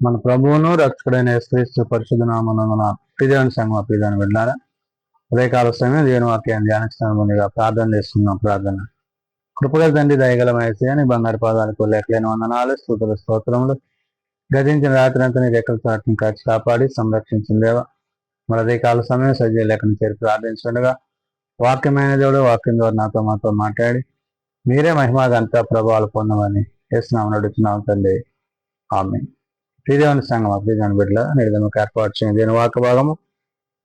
మన ప్రభువును రక్షకుడైన యేసుక్రీస్తు పరిశుద్ధ నామమున ప్రియదేవుని సంగమ ప్రియదాన్ని వెళ్ళారా ఉదయకాల సమయం దేవుని వాక్యాన్ని ధ్యానిస్తాను ముందుగా ప్రార్థన చేస్తున్నాం. ప్రార్థన కృపగల తండ్రి దయగల యేసయ్య నీ బంగారు పాదాలకు లేఖలేని వందనాలు స్తుతులు స్తోత్రములు. గతించిన రాత్రి అంతా నీ రెక్కల చాటును కాచి కాపాడి సంరక్షించిన దేవ మన ఉదయకాల సమయం సజీవ లేఖను చేరి ప్రార్థించుండగా వాక్యమైన దేవుడు వాక్యం ద్వారా మాతో మాట్లాడి మీరే మహిమాగంతా ప్రభావాలు పొందమని యేసునామమున నడుచున్నాం తండ్రి. ఆమేన్. ప్రియదేవుని సంఘం ప్రియదేవుని బిడ్డల నిర్గమకు ఏర్పాటు చేయని దీని వాక్య భాగము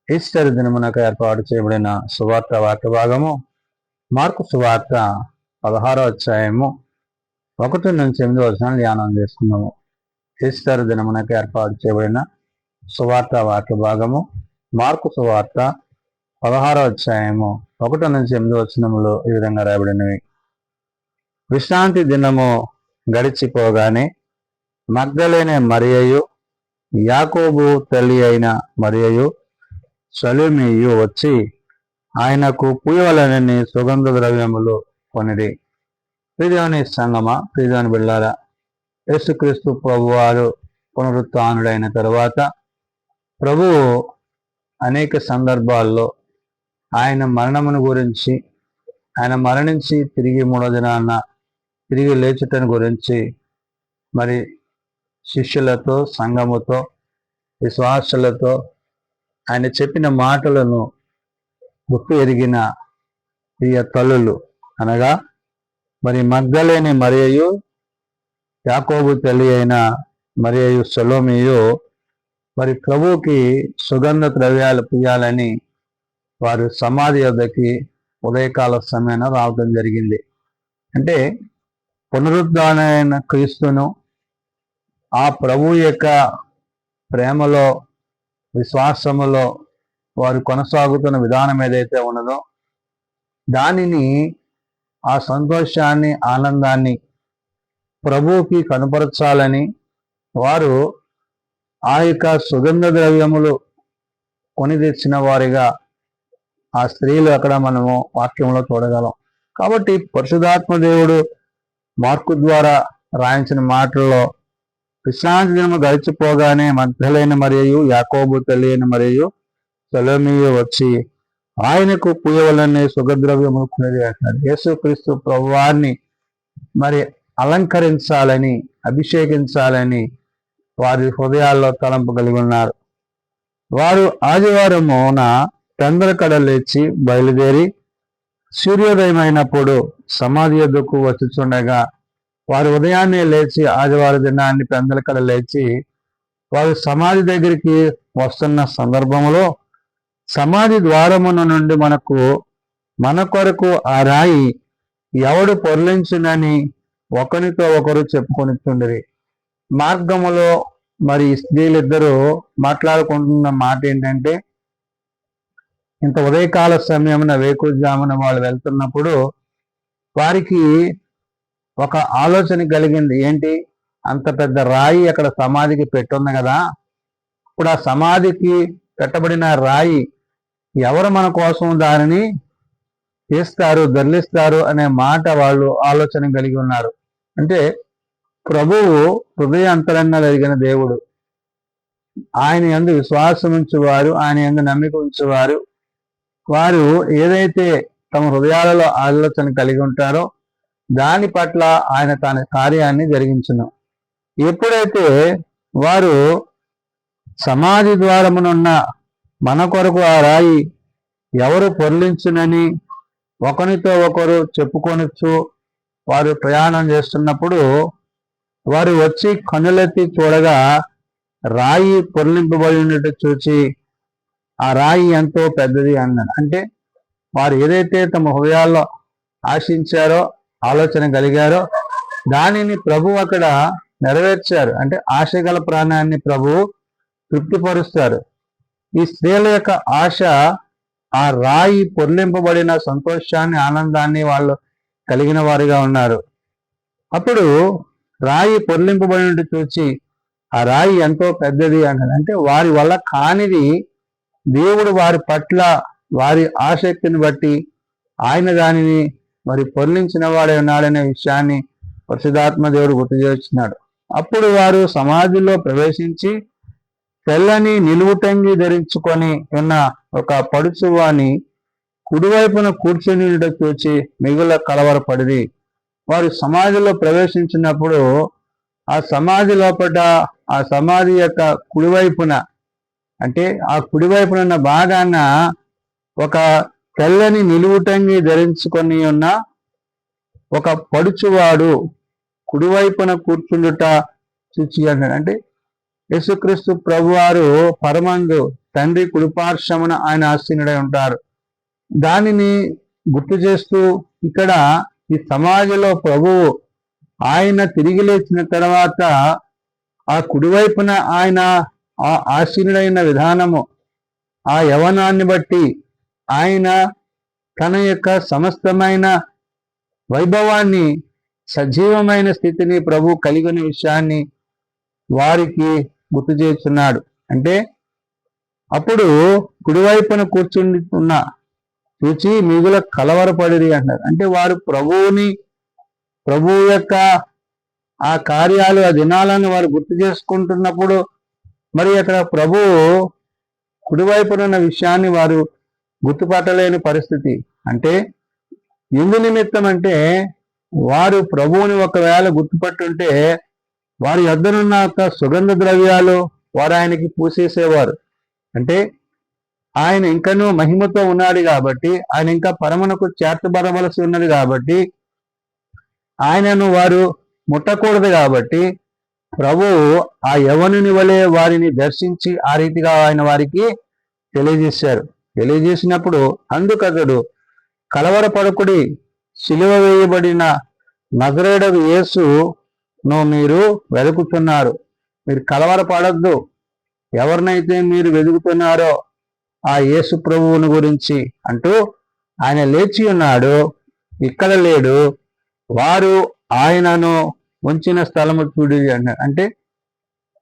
ఈస్టర్ దినమునకు ఏర్పాటు చేయబడిన సువార్త వాక్య భాగము మార్కు సువార్త 16వ అధ్యాయము 1 నుంచి 8 వచనాలు ధ్యానం చేసుకున్నాము. ఈస్టర్ దినమునకు ఏర్పాటు చేయబడిన సువార్త వాక్య భాగము మార్కు సువార్త 16వ అధ్యాయము 1 నుంచి 8 వచనములు ఈ విధంగా రాయబడినవి. విశ్రాంతి దినము గడిచిపోగానే మగ్దలేనే మరియయు యాకోబు తల్లి అయిన మరియయు సలోమియు వచ్చి ఆయనకు పూయవలనని సుగంధ ద్రవ్యములు కొనిది. ప్రియదేవుని సంగమా ప్రియదేవుని బిడ్డలారా, యేసుక్రీస్తు ప్రభువారు పునరుత్థానుడైన తరువాత ప్రభువు అనేక సందర్భాల్లో ఆయన మరణమును గురించి, ఆయన మరణించి తిరిగి 3వ దినాన తిరిగి లేచుటను గురించి మరి శిష్యులతో, సంఘముతో, విశ్వాసులతో ఆయన చెప్పిన మాటలను గుర్తు ఎరిగిన ప్రియ తల్లులు అనగా మరి మగ్దలేని మరియయు యాకోబు తల్లి అయిన మరియయు సలోమియు మరి ప్రభువుకి సుగంధ ద్రవ్యాలు పూయాలని వారు సమాధి వద్దకి ఉదయకాల సమయాన రావడం జరిగింది. అంటే పునరుద్ధానమైన క్రీస్తును, ఆ ప్రభు యొక్క ప్రేమలో విశ్వాసములో వారు కొనసాగుతున్న విధానం ఏదైతే ఉన్నదో దానిని, ఆ సంతోషాన్ని, ఆనందాన్ని ప్రభువుకి కనపరచాలని వారు ఆ యొక్క సుగంధ ద్రవ్యములు కొని తెచ్చిన వారిగా ఆ స్త్రీలు అక్కడ మనము వాక్యంలో చూడగలం. కాబట్టి పరిశుద్ధాత్మ దేవుడు మార్కు ద్వారా రాయించిన మాటల్లో విశ్రాంతి దినము గడిచిపోగానే మగ్దలేని మరియయు యాకోబు తల్లి అయిన మరియయు సలోమియు వచ్చి ఆయనకు పూయవలనే సుగద్రవ్యములు కొనిది అంటున్నారు. యేసుక్రీస్తు ప్రభువాన్ని మరి అలంకరించాలని, అభిషేకించాలని వారి హృదయాల్లో తలంపు కలిగి ఉన్నారు. వారు ఆదివారమున పెందలకడ లేచి బయలుదేరి సూర్యోదయమైనప్పుడు సమాధి యొద్దకు వచ్చుచుండగా వారు ఉదయాన్నే లేచి ఆదివారం దినాన్ని పెందలకడ లేచి వారు సమాధి దగ్గరికి వస్తున్న సందర్భంలో సమాధి ద్వారమున నుండి మన కొరకు ఆ రాయి ఎవడు పొర్లించునని ఒకరితో ఒకరు చెప్పుకొనిచుండిరి. మార్గములో మరి స్త్రీలిద్దరూ మాట్లాడుకుంటున్న మాట ఏంటంటే, ఇంత ఉదయకాల సమయమున వేకుజామున వాళ్ళు వెళ్తున్నప్పుడు వారికి ఒక ఆలోచన కలిగింది. ఏంటి, అంత పెద్ద రాయి అక్కడ సమాధికి పెట్టుంది కదా, ఇప్పుడు ఆ సమాధికి పెట్టబడిన రాయి ఎవరు మన కోసం దానిని తీస్తారు, దొర్లిస్తారు అనే మాట వాళ్ళు ఆలోచన కలిగి ఉన్నారు. అంటే ప్రభువు హృదయ అంతరంగా కలిగిన దేవుడు. ఆయన యందు విశ్వాసం ఉంచేవారు, ఆయన యందు నమ్మిక ఉంచేవారు, వారు ఏదైతే తమ హృదయాలలో ఆలోచన కలిగి ఉంటారో దాని పట్ల ఆయన తన కార్యాన్ని జరిగించును. ఎప్పుడైతే వారు సమాధి ద్వారమునున్న మన కొరకు ఆ రాయి ఎవరు పొర్లించునని ఒకరితో ఒకరు చెప్పుకొనొచ్చు వారు ప్రయాణం చేస్తున్నప్పుడు వారు వచ్చి కన్నులెత్తి చూడగా రాయి పొర్లింపబడినట్టు చూచి ఆ రాయి ఎంతో పెద్దది అన్నాడు. అంటే వారు ఏదైతే తమ హృదయాల్లో ఆశించారో, ఆలోచన కలిగారో దానిని ప్రభు అక్కడ నెరవేర్చారు. అంటే ఆశ గల ప్రాణాన్ని ప్రభువు తృప్తిపరుస్తారు. ఈ స్త్రీల యొక్క ఆశ ఆ రాయి పొర్లింపబడిన సంతోషాన్ని, ఆనందాన్ని వాళ్ళు కలిగిన వారిగా ఉన్నారు. అప్పుడు రాయి పొర్లింపబడినట్టు చూచి ఆ రాయి ఎంతో పెద్దది అన్నది. అంటే వారి వల్ల కానిది దేవుడు వారి పట్ల వారి ఆసక్తిని బట్టి ఆయన దానిని మరి పొర్లించిన వాడే ఉన్నాడనే విషయాన్ని పరిశుద్ధాత్మ దేవుడు గుర్తు చేస్తున్నాడు. అప్పుడు వారు సమాధిలో ప్రవేశించి తెల్లని నిలువుటంగి ధరించుకొని ఉన్న ఒక పడుచువాని కుడివైపున కూర్చొని చూచి మిగుల కలవరపడిరి. వారు సమాధిలో ప్రవేశించినప్పుడు ఆ సమాధి లోపల ఆ సమాధి యొక్క కుడివైపున, అంటే ఆ కుడివైపున ఉన్న భాగాన ఒక తెల్లని నిలువుటంగి ధరించుకొని ఉన్న ఒక పడుచువాడు కుడివైపున కూర్చుండుట చూచి అన్నాడు. అంటే యేసుక్రీస్తు ప్రభువారు పరమందు తండ్రి కుడిపార్శ్వమున ఆయన ఆసీనుడై ఉంటారు. దానిని గుర్తు చేస్తూ ఇక్కడ ఈ సమాధిలో ప్రభువు ఆయన తిరిగి లేచిన తర్వాత ఆ కుడివైపున ఆయన ఆసీనుడైన విధానము, ఆ యవనాన్ని బట్టి ఆయన తన యొక్క సమస్తమైన వైభవాన్ని, సజీవమైన స్థితిని ప్రభు కలిగిన విషయాన్ని వారికి గుర్తు చేస్తున్నాడు. అంటే అప్పుడు కుడివైపున కూర్చుని ఉన్న చూచి మిగుల కలవరపడిరి అంటారు. అంటే వారు ప్రభువు యొక్క ఆ కార్యాలు, ఆ దినాలను వారు గుర్తు చేసుకుంటున్నప్పుడు మరి అక్కడ ప్రభువు కుడివైపున ఉన్న విషయాన్ని వారు గుర్తుపట్టలేని పరిస్థితి. అంటే ఎందు నిమిత్తం అంటే వారు ప్రభువుని ఒకవేళ గుర్తుపట్టుంటే వారి యొద్దనున్న ఒక సుగంధ ద్రవ్యాలు వారు ఆయనకి పూసేసేవారు. అంటే ఆయన ఇంకనూ మహిమతో ఉన్నాడు కాబట్టి, ఆయన ఇంకా పరమునకు చేర్చబడవలసి ఉన్నది కాబట్టి, ఆయనను వారు ముట్టకూడదు కాబట్టి ప్రభువు ఆ యవనుని వలె వారిని దర్శించి ఆ రీతిగా ఆయన వారికి తెలియజేశారు. తెలియజేసినప్పుడు అందుకతడు కలవరపడకుడి, సిలువ వేయబడిన నజరేయుడగు యేసును మీరు వెతుకుతున్నారు, మీరు కలవరపడద్దు. ఎవరినైతే మీరు వెతుకుతున్నారో ఆ యేసు ప్రభువుని గురించి అంటూ ఆయన లేచి ఉన్నాడు, ఇక్కడ లేడు, వారు ఆయనను ఉంచిన స్థలము చూడి అన్నాడు. అంటే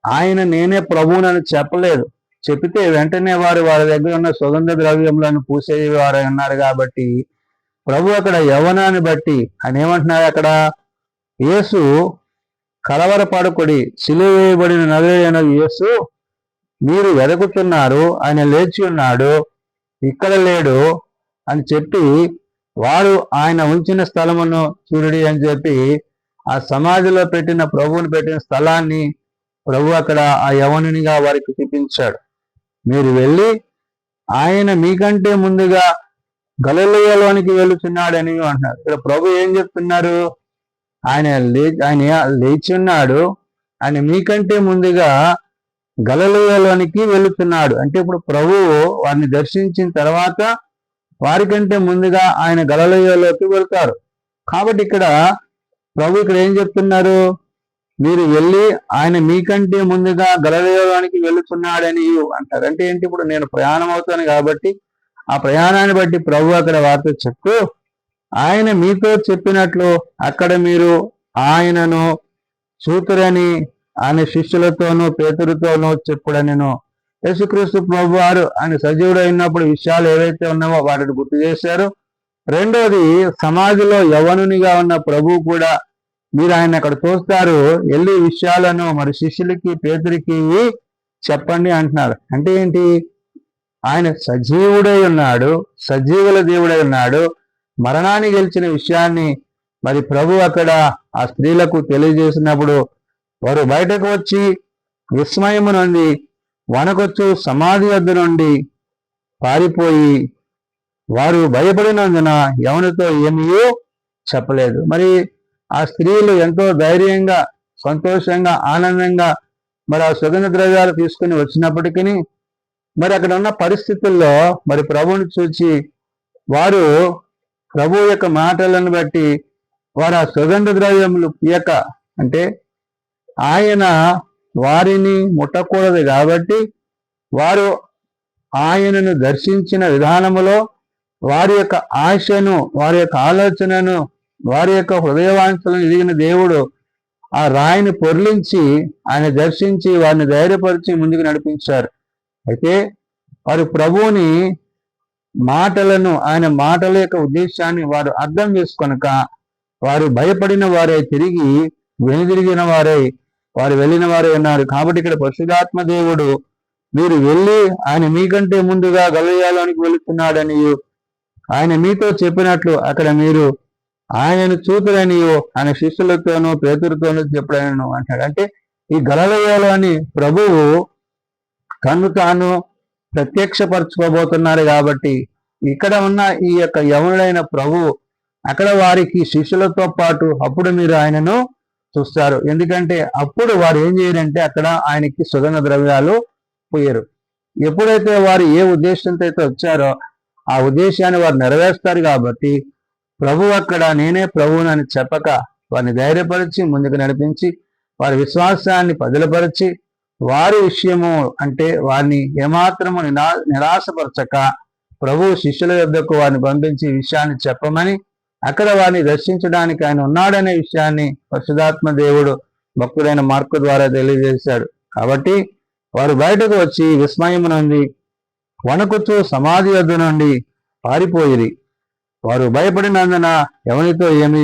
ఆయన నేనే ప్రభువునని చెప్పలేదు. చెప్తే వెంటనే వారి దగ్గర ఉన్న సుగంధ ద్రవ్యములను పూసేవారు అన్నారు. కాబట్టి ప్రభు అక్కడ యవనాన్ని బట్టి ఆయన ఏమంటున్నారు, అక్కడ యేసు కలవరపడకుడి, సిలువ వేయబడిన నజరేయుడైన యేసు మీరు వెతుకుతున్నారు, ఆయన లేచి ఉన్నాడు, ఇక్కడ లేడు అని చెప్పి వారు ఆయన ఉంచిన స్థలమును చూడడి అని చెప్పి ఆ సమాధిలో పెట్టిన ప్రభువుని పెట్టిన స్థలాన్ని ప్రభు అక్కడ ఆ యవనునిగా వారికి చూపించాడు. మీరు వెళ్ళి ఆయన మీకంటే ముందుగా గలిలయలోనికి వెళుతున్నాడని అంటున్నారు. ఇక్కడ ప్రభు ఏం చెప్తున్నారు, ఆయన లేచి ఉన్నాడు, ఆయన మీకంటే ముందుగా గలిలయలోనికి వెళుతున్నాడు. అంటే ఇప్పుడు ప్రభువు వారిని దర్శించిన తర్వాత వారికంటే ముందుగా ఆయన గలిలయలోకి వెళ్తారు. కాబట్టి ఇక్కడ ప్రభు ఇక్కడ ఏం చెప్తున్నారు, మీరు వెళ్ళి ఆయన మీకంటే ముందుగా గలిలయలోనికి వెళుతున్నాడని అంటారు. అంటే ఏంటి, ఇప్పుడు నేను ప్రయాణం అవుతాను కాబట్టి ఆ ప్రయాణాన్ని బట్టి ప్రభు అక్కడ వారితో చెప్తూ ఆయన మీతో చెప్పినట్లు అక్కడ మీరు ఆయనను చూతురని ఆయన శిష్యులతోనూ పేతురుతోనూ చెప్పుడనెను. యేసుక్రీస్తు ప్రభు వారు ఆయన సజీవుడు అయినప్పుడు విషయాలు ఏవైతే ఉన్నావో వాటిని గుర్తు చేశారు. రెండోది, సమాధిలో యవనునిగా ఉన్న ప్రభు కూడా మీరు ఆయన అక్కడ చూస్తారు, వెళ్ళి విషయాలను మరి శిష్యులకి పేతురికి చెప్పండి అంటున్నారు. అంటే ఏంటి, ఆయన సజీవుడై ఉన్నాడు, సజీవుల దేవుడై ఉన్నాడు, మరణాన్ని గెలిచిన విషయాన్ని మరి ప్రభు అక్కడ ఆ స్త్రీలకు తెలియజేసినప్పుడు వారు బయటకు వచ్చి విస్మయము నుండి వనకొచ్చు సమాధి వద్ద నుండి పారిపోయి వారు భయపడినందున ఎవరితో ఏమీ చెప్పలేదు. మరి ఆ స్త్రీలు ఎంతో ధైర్యంగా, సంతోషంగా, ఆనందంగా మరి ఆ సుగంధ ద్రవ్యాలు తీసుకుని వచ్చినప్పటికీ మరి అక్కడ ఉన్న పరిస్థితుల్లో మరి ప్రభువుని చూచి వారు ప్రభు యొక్క మాటలను బట్టి వారు ఆ సుగంధ ద్రవ్యములు పీయక, అంటే ఆయన వారిని ముట్టకూడదు కాబట్టి వారు ఆయనను దర్శించిన విధానములో వారి యొక్క ఆశను, వారి యొక్క ఆలోచనను, వారి యొక్క హృదయవాంఛలను ఎదిగిన దేవుడు ఆ రాయిని పొర్లించి ఆయన దర్శించి వారిని ధైర్యపరిచి ముందుకు నడిపించారు. అయితే వారు ప్రభువుని మాటలను, ఆయన మాటల యొక్క ఉద్దేశాన్ని వారు అర్థం చేసుకొనక వారు భయపడిన వారై, తిరిగి వెనుదిరిగిన వారై వారు వెళ్ళిన వారు ఉన్నారు. కాబట్టి ఇక్కడ పరిశుద్ధాత్మ దేవుడు మీరు వెళ్ళి ఆయన మీకంటే ముందుగా గలిలయలోనికి వెళుతున్నాడని ఆయన మీతో చెప్పినట్లు అక్కడ మీరు ఆయనను చూతురనియో ఆయన శిష్యులతోనూ పేతురుతోనూ చెప్పడను అంటాడు. అంటే ఈ గలిలయలోని ప్రభువు తను తాను ప్రత్యక్షపరచుకోబోతున్నారు. కాబట్టి ఇక్కడ ఉన్న ఈ యొక్క యవనుడైన ప్రభువు అక్కడ వారికి శిష్యులతో పాటు అప్పుడు మీరు ఆయనను చూస్తారు. ఎందుకంటే అప్పుడు వారు ఏం చేయరంటే అక్కడ ఆయనకి సుగంధ ద్రవ్యాలు పోయారు. ఎప్పుడైతే వారు ఏ ఉద్దేశంతో అయితే వచ్చారో ఆ ఉద్దేశాన్ని వారు నెరవేరుస్తారు. కాబట్టి ప్రభు అక్కడ నేనే ప్రభువుని అని చెప్పక వారిని ధైర్యపరిచి ముందుకు నడిపించి వారి విశ్వాసాన్ని పదిలపరిచి వారి విషయము అంటే వారిని ఏమాత్రము నిరాశపరచక ప్రభు శిష్యుల యొద్దకు వారిని పంపించి విషయాన్ని చెప్పమని అక్కడ వారిని దర్శించడానికి ఆయన ఉన్నాడనే విషయాన్ని పరిశుద్ధాత్మ దేవుడు భక్తుడైన మార్కు ద్వారా తెలియజేశాడు. కాబట్టి వారు బయటకు వచ్చి విస్మయమునంది వణకుతూ సమాధి యొద్ద నుండి పారిపోయిరి. వారు భయపడినందున ఎవరితో ఏమీ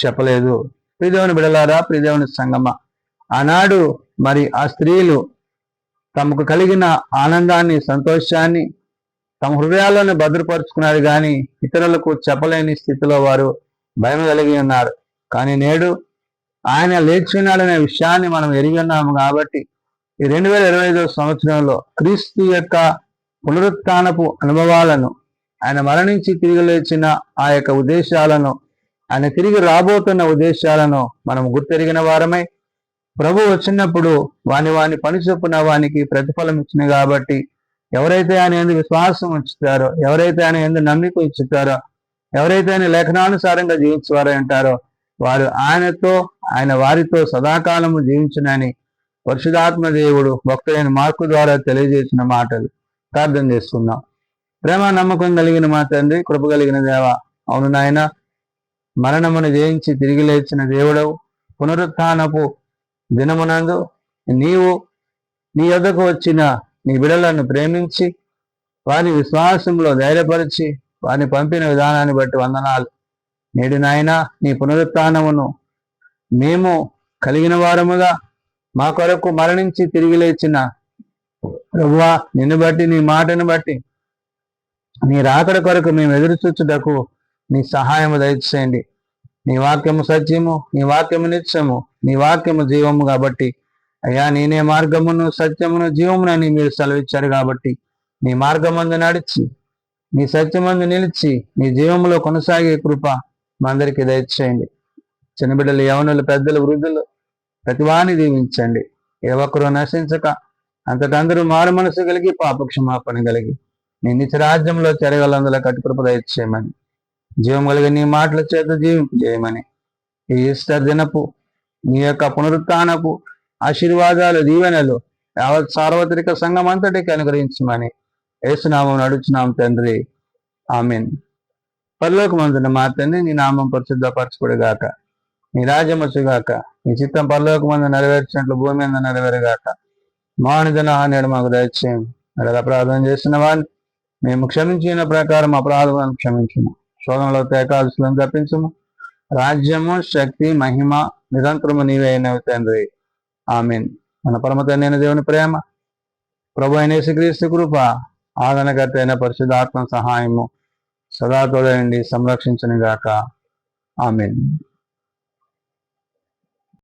చెప్పలేదు. ప్రియదేవుని బిడలారా, ప్రియదేవుని సంగమ, ఆనాడు మరి ఆ స్త్రీలు తమకు కలిగిన ఆనందాన్ని సంతోషాన్ని తమ హృదయాలను భద్రపరుచుకున్నారు, కానీ ఇతరులకు చెప్పలేని స్థితిలో వారు భయం కలిగి ఉన్నారు. కానీ నేడు ఆయన లేచున్నాడనే విషయాన్ని మనం ఎరిగి ఉన్నాము. కాబట్టి ఈ 2025 సంవత్సరంలో క్రీస్తు యొక్క పునరుత్థానపు అనుభవాలను, ఆయన మరణించి తిరిగి లేచిన ఆ యొక్క ఉద్దేశాలను, ఆయన తిరిగి రాబోతున్న ఉద్దేశాలను మనం గుర్తెరిగిన వారమై ప్రభు వచ్చినప్పుడు వాని పని చొప్పున వానికి ప్రతిఫలం ఇచ్చింది. కాబట్టి ఎవరైతే ఆయన ఎందుకు విశ్వాసం ఉంచుతారో, ఎవరైతే ఆయన ఎందుకు నమ్మిక ఉంచుతారో, ఎవరైతే ఆయన లేఖనానుసారంగా జీవించేవారో అంటారో వారు ఆయనతో ఆయన వారితో సదాకాలము జీవించునని పరిశుద్ధాత్మ దేవుడు భక్తులైన మార్కు ద్వారా తెలియజేసిన మాటలు ప్రార్థన చేసుకుందాం. ప్రేమ నమ్మకం కలిగిన మా తండ్రి, కృప కలిగిన దేవ, అవును నాయన, మరణమును జయించి తిరిగి లేచిన దేవుడవు, పునరుత్థానపు దినమునందు నీవు నీ యొద్దకు వచ్చిన నీ బిడలను ప్రేమించి వారి విశ్వాసంలో ధైర్యపరిచి వారిని పంపిన విధానాన్ని బట్టి వందనాలు. నేడు నాయన నీ పునరుత్థానమును మేము కలిగిన వారముగా మా కొరకు మరణించి తిరిగి లేచిన ప్రభువా, నిన్ను బట్టి నీ మాటను బట్టి నీ రాకడ కొరకు మేము ఎదురుచూచుటకు నీ సహాయము దయచేయండి. నీ వాక్యము సత్యము, నీ వాక్యము నిత్యము, నీ వాక్యము జీవము. కాబట్టి అయ్యా, నేనే మార్గమును సత్యమును జీవమునని మీరు సెలవిచ్చారు. కాబట్టి నీ మార్గమందు నడిచి నీ సత్యమందు నిలిచి నీ జీవములో కొనసాగే కృప మా అందరికీ దయచేయండి. చిన్నబిడ్డలు, యవనులు, పెద్దలు, వృద్ధులు ప్రతివాన్ని దీవించండి. ఏ ఒక్కరూ నశించక అంతకందరూ మారు మనసు కలిగి పాపక్షమాపణ కలిగి నీ నిత్య రాజ్యంలో చెరగలందులో కట్టుకృప దయచేయమని, జీవం కలిగి నీ మాటల చేత జీవింపజేయమని, ఈ ఈస్టర్ దినపు నీ యొక్క పునరుత్థానపు ఆశీర్వాదాలు, దీవెనలు యావత్ సార్వత్రిక సంఘం అంతటికి అనుగ్రహించమని యేసునామం నడుచున్నాం తండ్రి, ఆమేన్. పరలోకమందున మా తండ్రి, నీ నామం పరిశుద్ధపరచుకొనుగాక, నీ రాజ్యం వచ్చుగాక, నీ చిత్తం పరలోకమందు నెరవేర్చినట్లు భూమి మీద నెరవేరుగాక. మానుదిన నేడు మాకు దయచేయండి. అలా అపరాధం చేసిన వారిని మేము క్షమించిన ప్రకారం అపరాధం క్షమించుము. శోధనలో ఏకాదశులను తప్పించుము. రాజ్యము, శక్తి, మహిమ నిరంతరము నీవే అయినవి తండ్రి, ఆమేన్. మన పరమ తండ్రి దేవుని ప్రేమ, ప్రభు అయిన యేసుక్రీస్తు కృప, ఆదరణకర్త అయిన పరిశుద్ధాత్మ సహాయము సదా తోడైండి సంరక్షించును గాక, ఆమేన్.